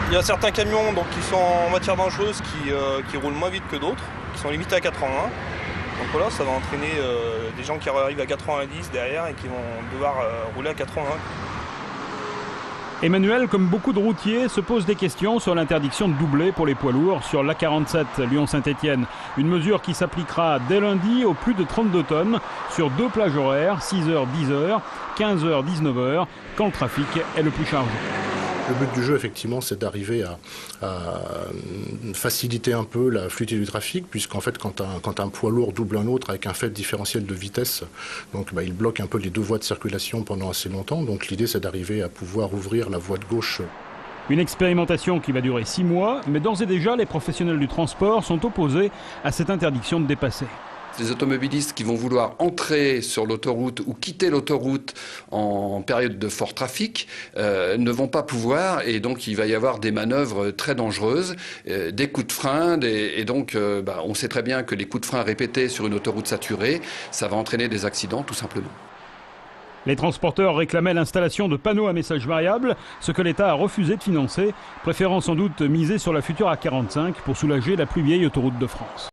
Il y a certains camions donc, qui sont en matière dangereuse qui roulent moins vite que d'autres, qui sont limités à 80. Donc voilà, ça va entraîner des gens qui arrivent à 90 derrière et qui vont devoir rouler à 80. Emmanuel, comme beaucoup de routiers, se pose des questions sur l'interdiction de doubler pour les poids lourds sur l'A47 Lyon-Saint-Étienne. Une mesure qui s'appliquera dès lundi aux plus de 32 tonnes sur 2 plages horaires, 6h, 10h, 15h, 19h, quand le trafic est le plus chargé. Le but du jeu, effectivement, c'est d'arriver à faciliter un peu la fluidité du trafic, puisqu'en fait, quand un poids lourd double un autre avec un faible différentiel de vitesse, donc il bloque un peu les deux voies de circulation pendant assez longtemps. Donc l'idée, c'est d'arriver à pouvoir ouvrir la voie de gauche. Une expérimentation qui va durer 6 mois, mais d'ores et déjà, les professionnels du transport sont opposés à cette interdiction de dépasser. Les automobilistes qui vont vouloir entrer sur l'autoroute ou quitter l'autoroute en période de fort trafic ne vont pas pouvoir, et donc il va y avoir des manœuvres très dangereuses, des coups de frein, et donc on sait très bien que les coups de frein répétés sur une autoroute saturée, ça va entraîner des accidents tout simplement. Les transporteurs réclamaient l'installation de panneaux à message variable, ce que l'État a refusé de financer, préférant sans doute miser sur la future A45 pour soulager la plus vieille autoroute de France.